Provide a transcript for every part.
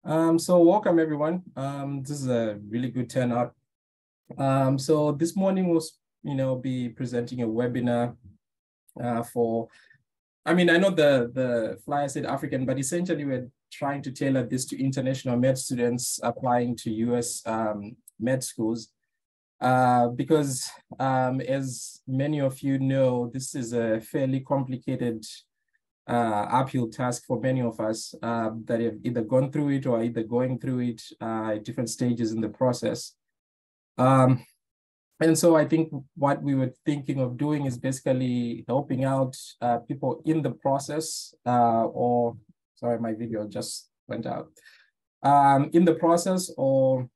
So welcome everyone. This is a really good turnout. So this morning we'll be presenting a webinar for, I know the flyer said African, but essentially we're trying to tailor this to international med students applying to US med schools. Because as many of you know, this is a fairly complicated uphill task for many of us that have either gone through it or either going through it at different stages in the process. And so I think what we were thinking of doing is basically helping out people in the process sorry, my video just went out. In the process or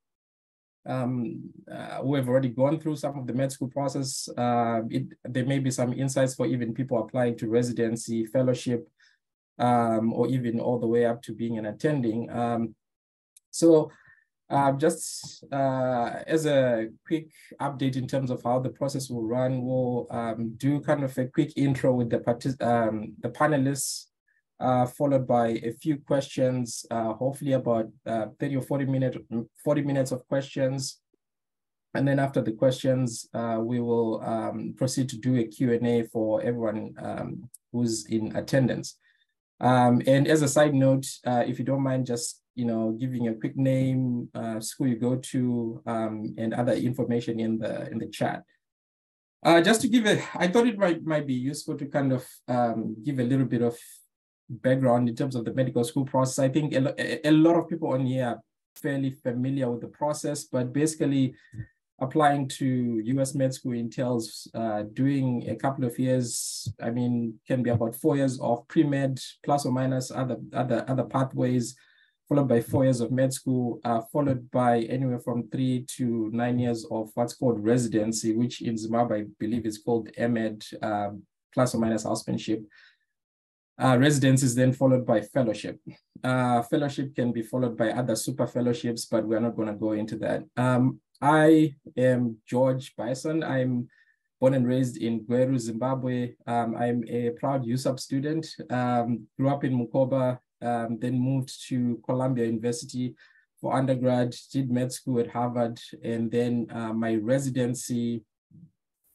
who have already gone through some of the med school process. There may be some insights for even people applying to residency, fellowship, or even all the way up to being an attending. Just as a quick update in terms of how the process will run, we'll do kind of a quick intro with the panelists, followed by a few questions, hopefully about 30 or 40 minutes of questions. And then after the questions, we will proceed to do a Q&A for everyone who's in attendance. And as a side note, if you don't mind just giving a quick name, school you go to, and other information in the chat. Just to give I thought it might be useful to kind of give a little bit of background in terms of the medical school process. I think a lot of people on here are fairly familiar with the process, but basically applying to US med school entails doing a couple of years, can be about 4 years of pre-med plus or minus other pathways, followed by 4 years of med school, followed by anywhere from 3 to 9 years of what's called residency, which in Zimbabwe, I believe is called MED, plus or minus housemanship. Residency is then followed by fellowship. Fellowship can be followed by other super fellowships, but we're not going to go into that. I am George Bison. I'm born and raised in Gweru, Zimbabwe. I'm a proud USAP student. Grew up in Mukoba, then moved to Columbia University for undergrad, did med school at Harvard, and then my residency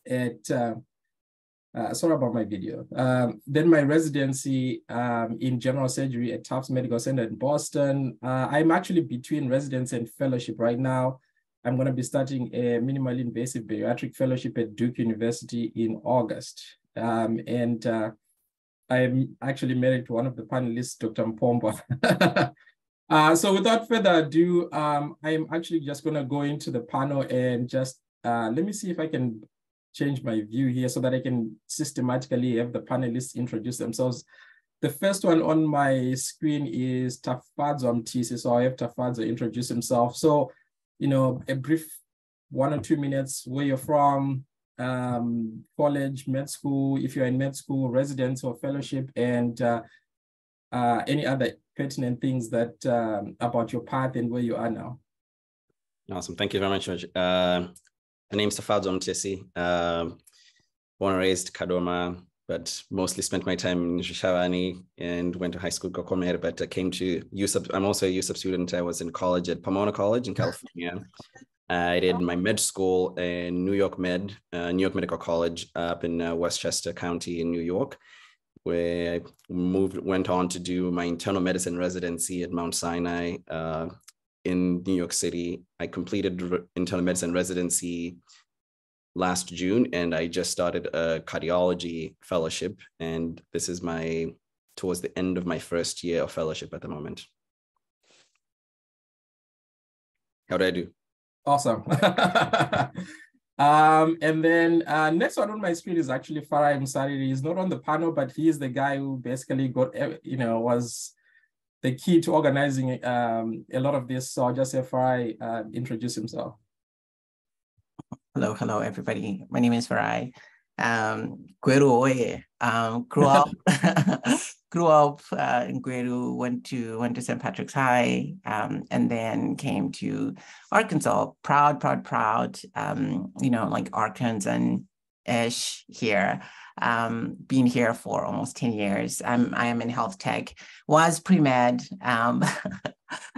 at sorry about my video. Then my residency in general surgery at Tufts Medical Center in Boston. I'm actually between residency and fellowship right now. I'm going to be starting a minimally invasive bariatric fellowship at Duke University in August. And I'm actually married to one of the panelists, Dr. Mpomba. So without further ado, I'm actually just going to go into the panel and just let me see if I can change my view here so that I can systematically have the panelists introduce themselves. The first one on my screen is Tafadzo Mtisi. So I have Tafadzo introduce himself. So, a brief 1 or 2 minutes, where you're from, college, med school, if you're in med school, residence or fellowship, and any other pertinent things that about your path and where you are now. Awesome. Thank you very much, George. My name is Tafadzo Mtisi, born and raised Kadoma, but mostly spent my time in Shishawani and went to high school, Kokomer, but I came to USAP. I'm also a USAP student. I was in college at Pomona College in California. I did my med school in New York Medical College up in Westchester County in New York, where I went on to do my internal medicine residency at Mount Sinai, in New York City. I completed internal medicine residency last June, and I just started a cardiology fellowship. And this is towards the end of my first year of fellowship at the moment. How do I do? Awesome. And then next one on my screen is actually Farai Msariri. He's not on the panel, but he is the guy who basically was the key to organizing a lot of this. So I'll just have Farai introduce himself. Hello, everybody. My name is Farai. Gweru, grew up in Gweru, went to St. Patrick's High, and then came to Arkansas. Proud, like Arkansas and ish here. Been here for almost 10 years. I am in health tech, was pre-med,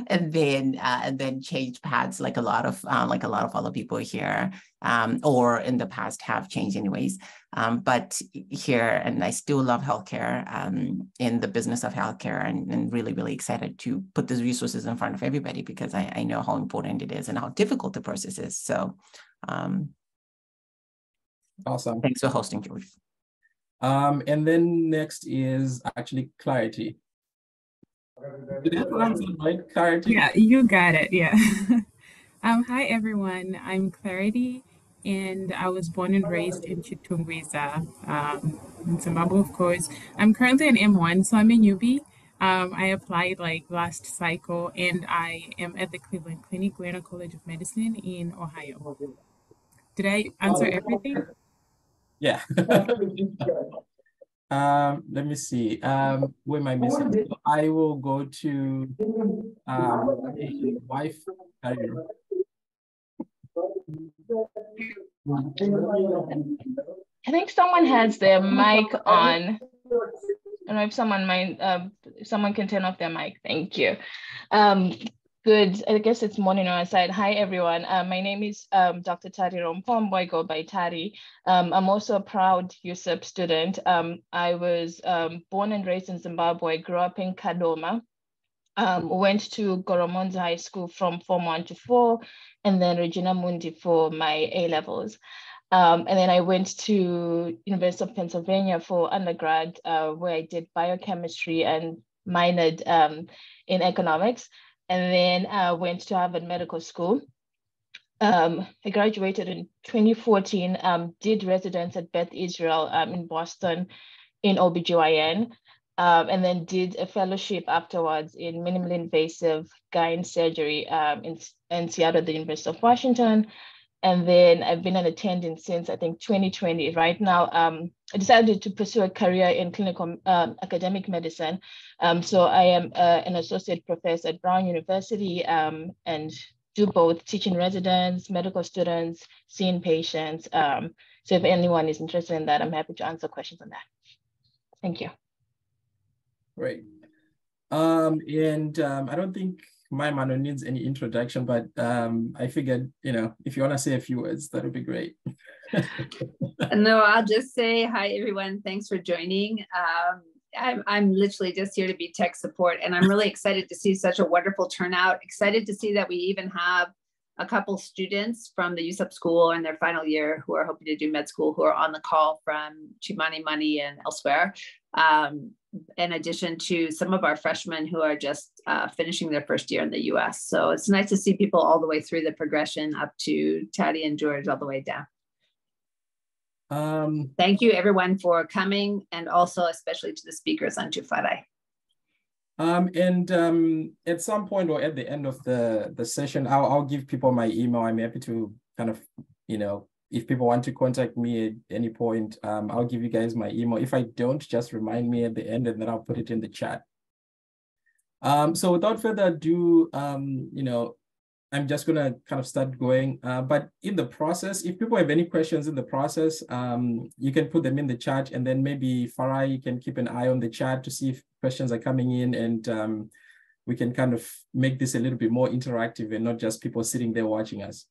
and then changed paths like a lot of other people here, or in the past have changed anyways. But here, and I still love healthcare, in the business of healthcare, and really, really excited to put these resources in front of everybody, because I know how important it is and how difficult the process is. So awesome. Thanks for hosting, George. And then next is actually Clarity. Did that pronounce it right, Clarity? Yeah, you got it. Yeah. Hi, everyone. I'm Clarity, and I was born and raised in Chitungwiza, in Zimbabwe, of course. I'm currently an M1, so I'm a newbie. I applied like last cycle, and I am at the Cleveland Clinic, Glenna College of Medicine in Ohio. Did I answer everything? Yeah. Let me see. Where am I missing? So I will go to wife. I think someone has their mic on. I don't know if someone can turn off their mic. Thank you. Good. I guess it's morning on our side. Hi, everyone. My name is Dr. Tari Rompombo. I go by Tari. I'm also a proud USEP student. I was born and raised in Zimbabwe. I grew up in Kadoma. Went to Goromonza High School from Form 1 to 4, and then Regina Mundi for my A-levels. And then I went to University of Pennsylvania for undergrad, where I did biochemistry and minored in economics. And then I went to Harvard Medical School. I graduated in 2014, did residence at Beth Israel in Boston in OBGYN, and then did a fellowship afterwards in minimally invasive gyne surgery in Seattle at the University of Washington. And then I've been an attending since, I think, 2020. Right now, I decided to pursue a career in clinical academic medicine. So I am an associate professor at Brown University, and do both teaching residents, medical students, seeing patients. So if anyone is interested in that, I'm happy to answer questions on that. Thank you. Great. And I don't think my Mano needs any introduction, but I figured, if you want to say a few words, that would be great. No, I'll just say hi, everyone. Thanks for joining. I'm literally just here to be tech support, and I'm really excited to see such a wonderful turnout. Excited to see that we even have a couple students from the USEP school in their final year who are hoping to do med school, who are on the call from Chimani Money and elsewhere. In addition to some of our freshmen who are just finishing their first year in the US. So it's nice to see people all the way through the progression up to Taddy and George all the way down. Thank you everyone for coming, and also especially to the speakers on Tufare. And at some point or at the end of the session, I'll give people my email. I'm happy to kind of, if people want to contact me at any point, I'll give you guys my email. If I don't, just remind me at the end, and then I'll put it in the chat. So without further ado, I'm just going to kind of start going. But in the process, if people have any questions in the process, you can put them in the chat, and then maybe Farah, you can keep an eye on the chat to see if questions are coming in, and we can kind of make this a little bit more interactive and not just people sitting there watching us.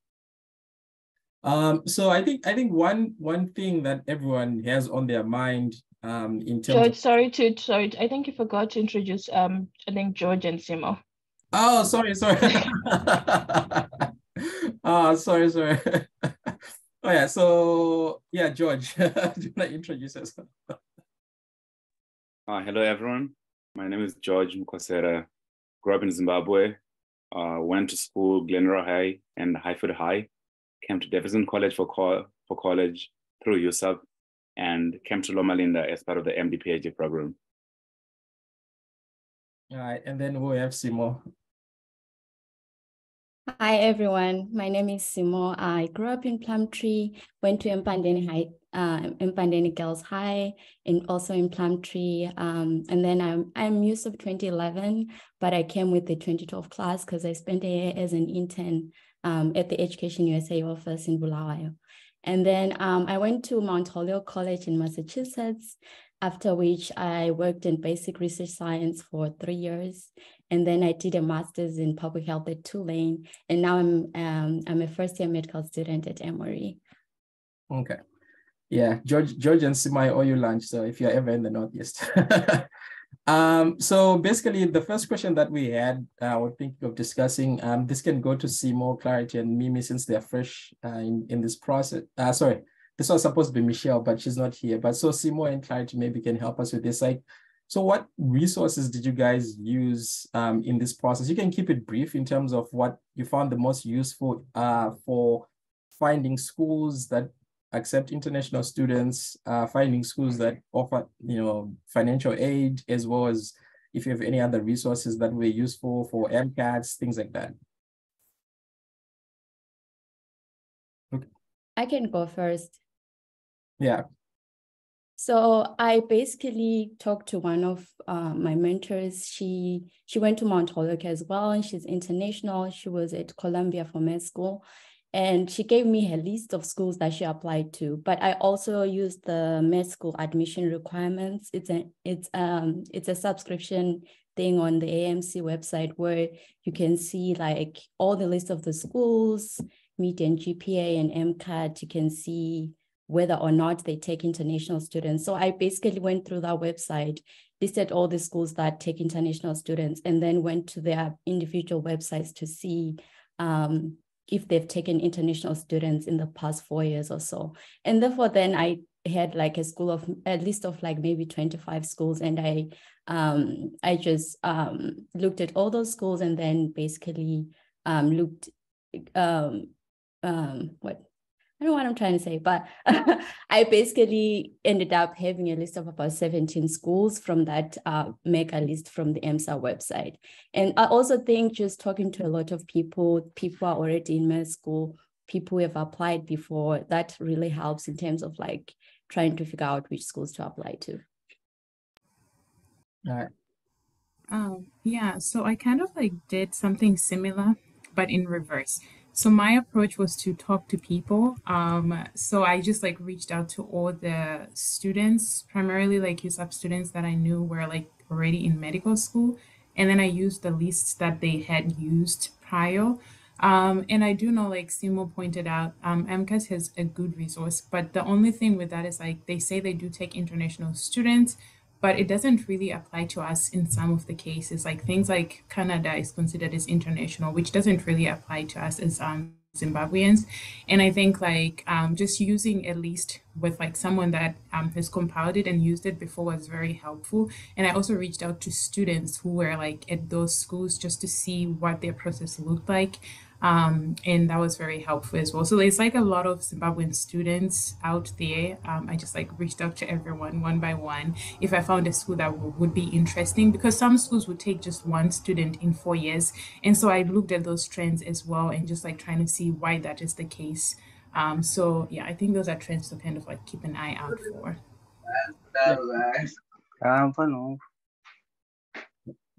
So I think one thing that everyone has on their mind in terms George, sorry, I think you forgot to introduce I think George and Simo. Oh, sorry. Oh, sorry. Oh yeah, so yeah, George, do you want to introduce yourself? Hello everyone. My name is George Mukosera. Grew up in Zimbabwe. Went to school Glenroe High and Highfield High. Came to Davidson College for college through USEP, and came to Loma Linda as part of the MD PhD program. All right, and then we have Simo. Hi everyone, my name is Simo. I grew up in Plumtree, went to Mpandeni Girls High, and also in Plumtree. And then I'm USEP 2011, but I came with the 2012 class because I spent a year as an intern at the Education USA office in Bulawayo. And then I went to Mount Holyoke College in Massachusetts. after which I worked in basic research science for 3 years. And then I did a master's in public health at Tulane. And now I'm a first-year medical student at Emory. Okay. Yeah, George and Sinai owe you lunch, so if you're ever in the Northeast. So basically, the first question that we had, we're thinking of discussing, this can go to Simo, Clarity, and Mimi since they're fresh in this process. Sorry, this was supposed to be Michelle, but she's not here. But so Simo and Clarity maybe can help us with this. Like, so what resources did you guys use in this process? You can keep it brief in terms of what you found the most useful for finding schools that accept international students, finding schools that offer, financial aid, as well as if you have any other resources that were useful for MCATs, things like that. Okay. I can go first. Yeah. So I basically talked to one of my mentors. She went to Mount Holyoke as well, and she's international. She was at Columbia for med school. And she gave me her list of schools that she applied to. But I also used the med school admission requirements. It's a subscription thing on the AMC website where you can see like all the list of the schools, median GPA and MCAT. You can see whether or not they take international students. So I basically went through that website, listed all the schools that take international students, and then went to their individual websites to see if they've taken international students in the past 4 years or so. And therefore, then I had like a list of like maybe 25 schools, and I just looked at all those schools and then basically looked, I don't know what I'm trying to say, but I basically ended up having a list of about 17 schools from that mega list from the EMSA website. And I also think just talking to a lot of people are already in med school, people who have applied before, that really helps in terms of like trying to figure out which schools to apply to. All right. Yeah, so I kind of like did something similar, but in reverse. So my approach was to talk to people. So I just like reached out to all the students, primarily like USAP students that I knew were like already in medical school. And then I used the lists that they had used prior. And I do know, like Simo pointed out, MCAS has a good resource, but the only thing with that is like they say they do take international students, but it doesn't really apply to us in some of the cases. Like things like Canada is considered as international, which doesn't really apply to us as Zimbabweans. And I think like just using a list with like someone that has compiled it and used it before was very helpful. And I also reached out to students who were like at those schools just to see what their process looked like. And that was very helpful as well. So there's like a lot of Zimbabwean students out there. I just like reached out to everyone one by one if I found a school that would be interesting, because some schools would take just one student in 4 years. And so I looked at those trends as well and just like trying to see why that is the case. So yeah, I think those are trends to kind of like keep an eye out for.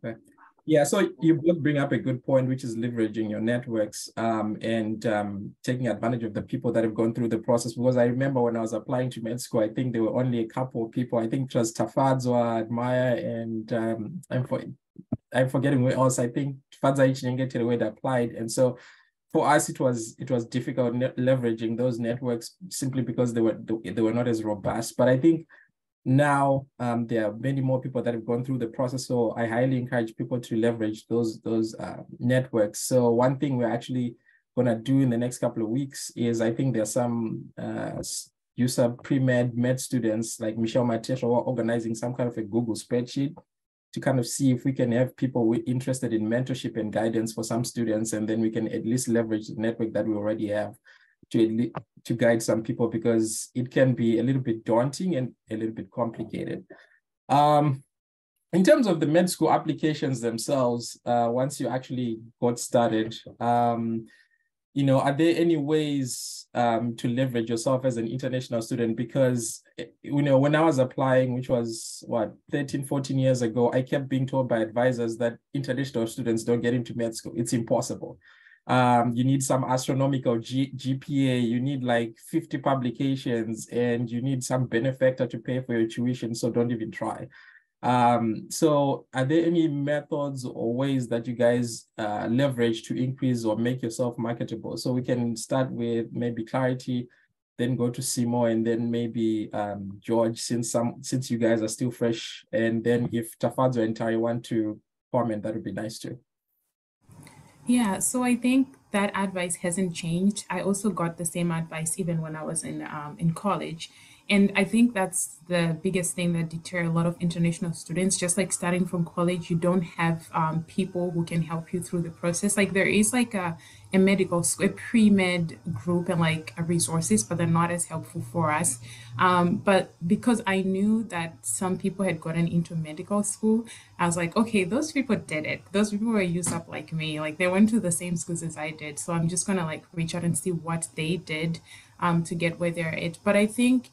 Okay. Yeah, so you both bring up a good point, which is leveraging your networks and taking advantage of the people that have gone through the process. Because I remember when I was applying to med school, I think there were only a couple of people. I think it was Tafadzwa, Maya, and I'm forgetting who else. I think Tafadzwa Ichinengete had applied. And so for us, it was difficult leveraging those networks simply because they were not as robust. But I think now there are many more people that have gone through the process, so I highly encourage people to leverage those networks. So one thing we're actually going to do in the next couple of weeks is, I think there's some USAP pre-med med students like Michelle Matesha who are organizing some kind of a Google spreadsheet to kind of see if we can have people interested in mentorship and guidance for some students, and then we can at least leverage the network that we already have to guide some people, because it can be a little bit daunting and a little bit complicated. In terms of the med school applications themselves, once you actually got started, are there any ways to leverage yourself as an international student? Because, when I was applying, which was 13, 14 years ago, I kept being told by advisors that international students don't get into med school. It's impossible. You need some astronomical GPA, you need like 50 publications, and you need some benefactor to pay for your tuition, so don't even try. So are there any methods or ways that you guys leverage to increase or make yourself marketable? So we can start with maybe Clarity, then go to Simo, and then maybe George, since you guys are still fresh, and then if Tafadzo and Tari want to comment, that would be nice too. Yeah, so I think that advice hasn't changed. I also got the same advice even when I was in college. And I think that's the biggest thing that deter a lot of international students. Just like starting from college, you don't have people who can help you through the process. Like there is like a medical school, a pre-med group and like resources, but they're not as helpful for us. But because I knew that some people had gotten into medical school, I was like, okay, those people did it. Those people were used up like me. Like they went to the same schools as I did. So I'm just gonna like reach out and see what they did to get where they're at. But I think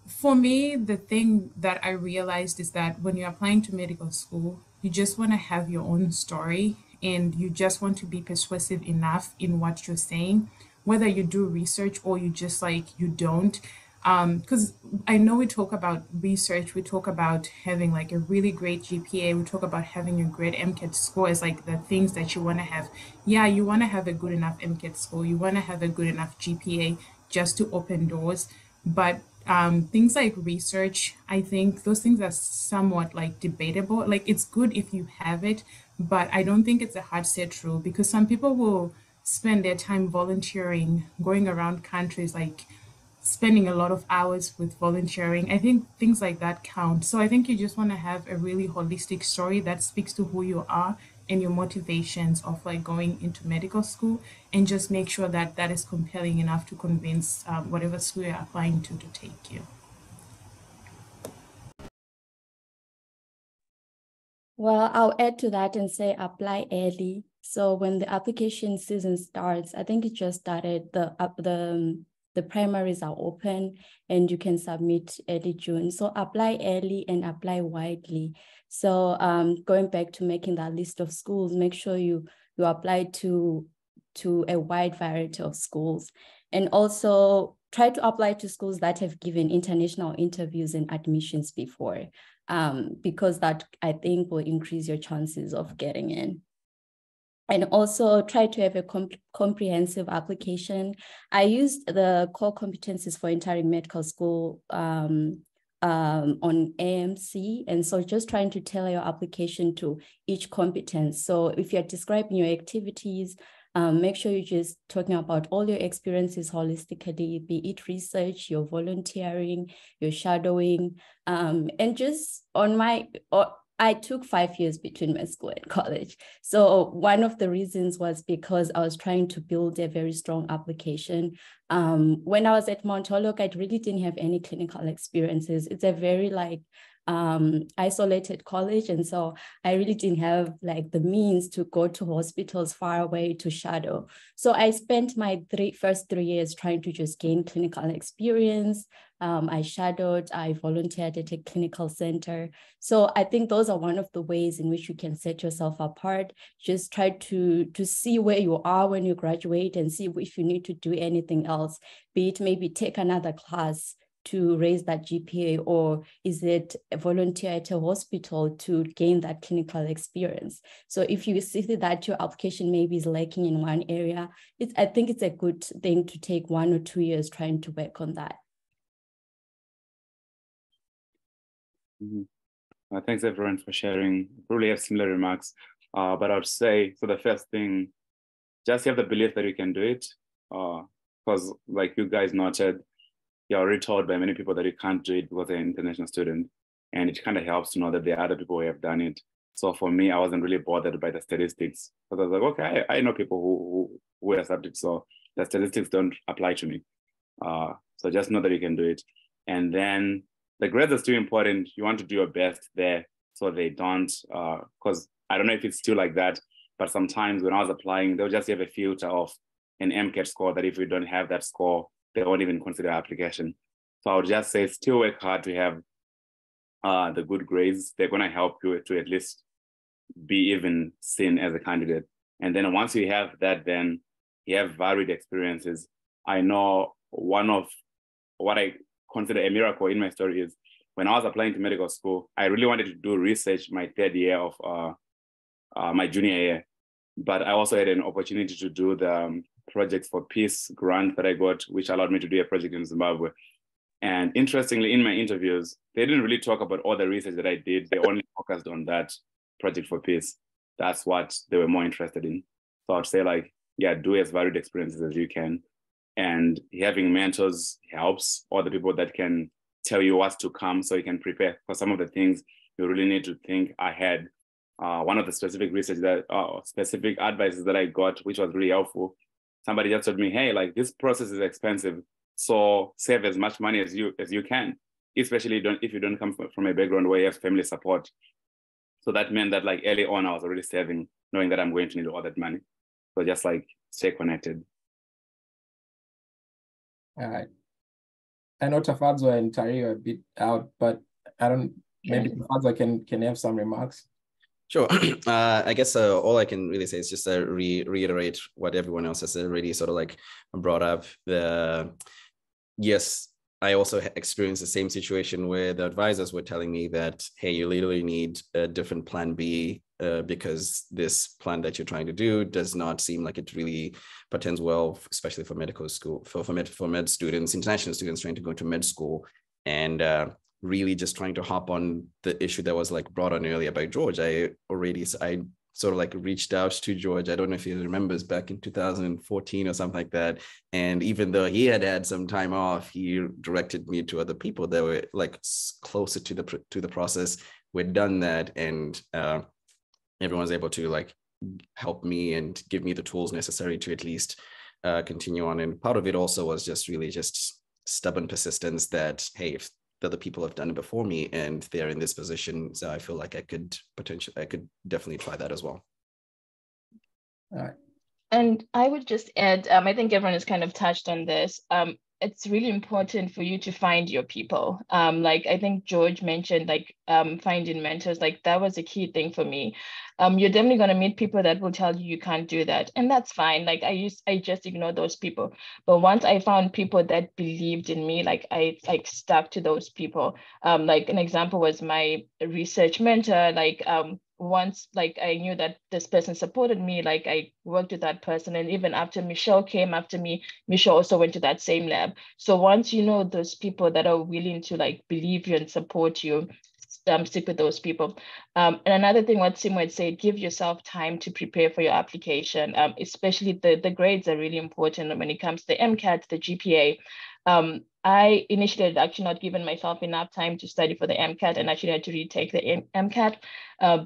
for me, the thing that I realized is that when you're applying to medical school, you just want to have your own story and you just want to be persuasive enough in what you're saying, whether you do research or you just like you don't. Because I know we talk about research, we talk about having like a really great GPA, we talk about having a great MCAT score as like the things that you want to have. Yeah, you want to have a good enough MCAT score, you want to have a good enough GPA just to open doors. But things like research, I think those things are somewhat like debatable. Like it's good if you have it, but I don't think it's a hard set rule because some people will spend their time volunteering, going around countries, like spending a lot of hours with volunteering. I think things like that count. So I think you just want to have a really holistic story that speaks to who you are and your motivations of like going into medical school, and just make sure that that is compelling enough to convince whatever school you're applying to take you. Well, I'll add to that and say apply early. So when the application season starts, I think it just started, the primaries are open and you can submit early June. So apply early and apply widely. So going back to making that list of schools, make sure you apply to a wide variety of schools. And also try to apply to schools that have given international interviews and admissions before, because that I think will increase your chances of getting in. And also try to have a comprehensive application. I used the core competencies for entering medical school on AMC. And so just trying to tailor your application to each competence. So if you're describing your activities, make sure you're just talking about all your experiences holistically, be it research, your volunteering, your shadowing, and just I took 5 years between my school and college. So one of the reasons was because I was trying to build a very strong application. When I was at Mount Holyoke, I really didn't have any clinical experiences. It's a very isolated college. And so I really didn't have like the means to go to hospitals far away to shadow. So I spent my first 3 years trying to just gain clinical experience. I shadowed, I volunteered at a clinical center. So I think those are one of the ways in which you can set yourself apart. Just try to see where you are when you graduate and see if you need to do anything else, be it maybe take another class to raise that GPA, or is it a volunteer at a hospital to gain that clinical experience? So if you see that your application maybe is lacking in one area, I think it's a good thing to take 1 or 2 years trying to work on that. Thanks everyone for sharing. Probably have similar remarks, but I would say, so the first thing, just have the belief that you can do it, because like you guys noted, you're already told by many people that you can't do it because you're an international student, and it kind of helps to know that there are other people who have done it. So for me, I wasn't really bothered by the statistics, because I was like, okay, I know people who are subjects, so the statistics don't apply to me. So just know that you can do it. And then the grades are still important. You want to do your best there so they don't, because I don't know if it's still like that, but sometimes when I was applying, they'll just have a filter of an MCAT score that if you don't have that score, they won't even consider application. So I would just say still work hard to have the good grades. They're going to help you to at least be even seen as a candidate. And then once you have that, then you have varied experiences. I know one of what I consider a miracle in my story is when I was applying to medical school, I really wanted to do research my third year of my junior year. But I also had an opportunity to do the Projects for Peace grant that I got, which allowed me to do a project in Zimbabwe. And interestingly, in my interviews, they didn't really talk about all the research that I did. They only focused on that Project for Peace. That's what they were more interested in. So I'd say, like, yeah, do as varied experiences as you can. And having mentors helps, or the people that can tell you what's to come so you can prepare for some of the things you really need to think ahead. One of the specific research that, specific advices that I got, which was really helpful, somebody just told me, hey, like, this process is expensive, so save as much money as you can, especially if you don't come from a background where you have family support. So that meant that, like, early on, I was already saving, knowing that I'm going to need all that money. So just, like, stay connected. All right. I know Tafadzo and Tari are a bit out, but maybe Tafadzo can have some remarks. Sure. I guess all I can really say is just reiterate what everyone else has already sort of like brought up. Yes, I also experienced the same situation where the advisors were telling me that, hey, you literally need a different plan B because this plan that you're trying to do does not seem like it really portends well, especially for medical school, for med students, international students trying to go to med school. And really just trying to hop on the issue that was like brought on earlier by George. I sort of like reached out to George. I don't know if he remembers back in 2014 or something like that. And even though he had some time off, he directed me to other people that were like closer to the process. We'd done that, and everyone's able to like help me and give me the tools necessary to at least continue on. And part of it also was just really just stubborn persistence that, hey, if the other people have done it before me and they're in this position, so I feel like I could definitely try that as well. All right. And I would just add, I think everyone has kind of touched on this. It's really important for you to find your people. Like I think George mentioned, like finding mentors, like that was a key thing for me. You're definitely going to meet people that will tell you can't do that, and that's fine. Like I just ignore those people. But once I found people that believed in me, like I stuck to those people. Like an example was my research mentor. Like once like I knew that this person supported me, like I worked with that person, and even after Michelle came after me, Michelle also went to that same lab. So once you know those people that are willing to like believe you and support you, stick with those people. And another thing what Sim would say, give yourself time to prepare for your application, especially the grades are really important when it comes to the MCAT, the GPA. I initially had actually not given myself enough time to study for the MCAT and actually had to retake the MCAT,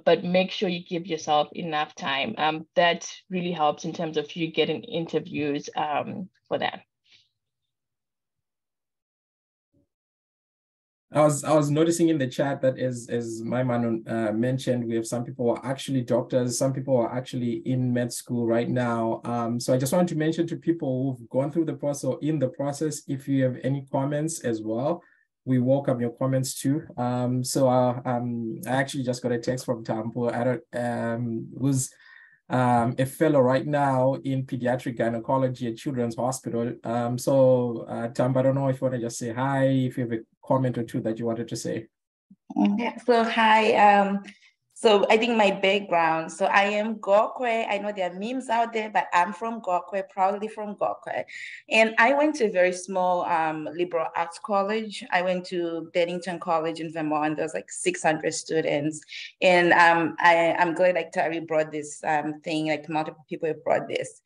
but make sure you give yourself enough time. That really helps in terms of you getting interviews for that. I was noticing in the chat that as my man mentioned, we have some people who are actually doctors, some people are actually in med school right now. So I just want to mention to people who've gone through the process or in the process, if you have any comments as well, we welcome your comments too. I actually just got a text from Tampo, who's a fellow right now in pediatric gynecology at Children's Hospital. Tampo, I don't know if you want to just say hi, if you have a comment or two that you wanted to say. Yeah, so hi. So I think my background, so I am Gokwe. I know there are memes out there, but I'm from Gokwe, proudly from Gokwe. And I went to a very small liberal arts college. I went to Bennington College in Vermont. There was like 600 students. And I'm glad like Tari brought this thing, like multiple people have brought this.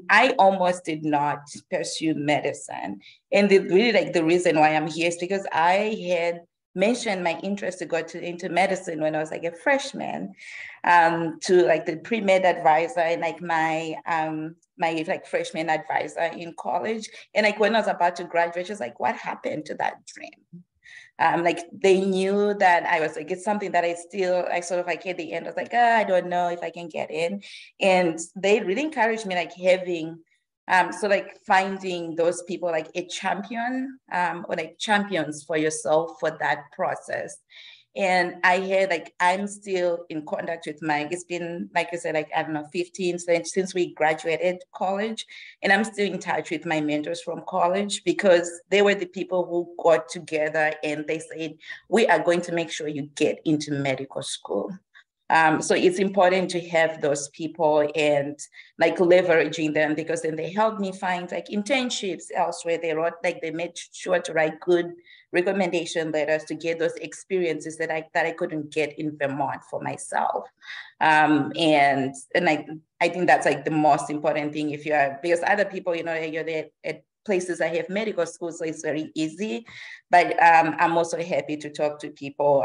I almost did not pursue medicine. And the reason why I'm here is because I had mentioned my interest to go into medicine when I was like a freshman, to like the pre-med advisor and like my like freshman advisor in college. And like when I was about to graduate, she was like, what happened to that dream? Like they knew that I was like, it's something that I sort of like at the end, I was like, I don't know if I can get in. And they really encouraged me like having, so like finding those people like a champion or like champions for yourself for that process. And I had like, I'm still in contact with Mike. It's been, like I said, like, I don't know, 15 since we graduated college. And I'm still in touch with my mentors from college because they were the people who got together and they said, we are going to make sure you get into medical school. So it's important to have those people and like leveraging them, because then they helped me find like internships elsewhere. They made sure to write good recommendation letters to get those experiences that I couldn't get in Vermont for myself. And I think that's like the most important thing if you are, because other people, you know, you're there at places that have medical schools, so it's very easy. But I'm also happy to talk to people.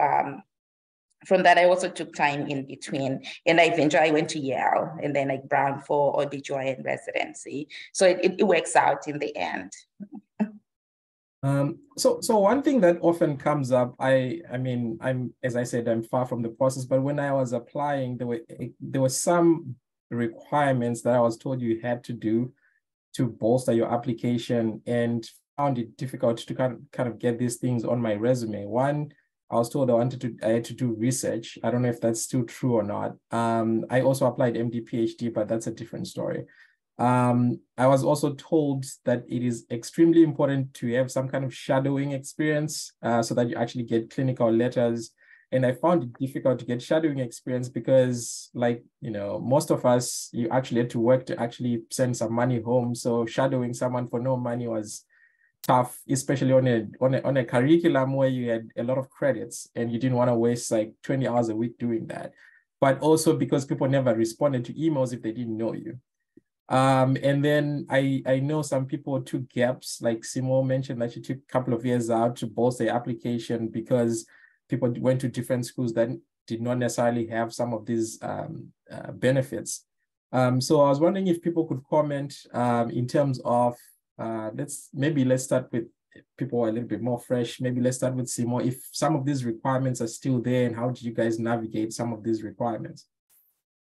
From that, I also took time in between, and I went to Yale and then like Brown for OBGYN residency. So it works out in the end. So one thing that often comes up, I mean, as I said, I'm far from the process, but when I was applying, there were some requirements that I was told you had to do to bolster your application, and found it difficult to kind of get these things on my resume. One, I was told I had to do research. I don't know if that's still true or not. I also applied MD, PhD, but that's a different story. I was also told that it is extremely important to have some kind of shadowing experience so that you actually get clinical letters. And I found it difficult to get shadowing experience because, like, you know, most of us, you actually had to work to actually send some money home. So shadowing someone for no money was tough, especially on a curriculum where you had a lot of credits and you didn't want to waste like 20 hours a week doing that. But also because people never responded to emails if they didn't know you. And then I know some people took gaps, like Simo mentioned that she took a couple of years out to bolster their application because people went to different schools that did not necessarily have some of these benefits. So I was wondering if people could comment in terms of, let's start with people who are a little bit more fresh. Maybe let's start with Simo. If some of these requirements are still there, and how did you guys navigate some of these requirements?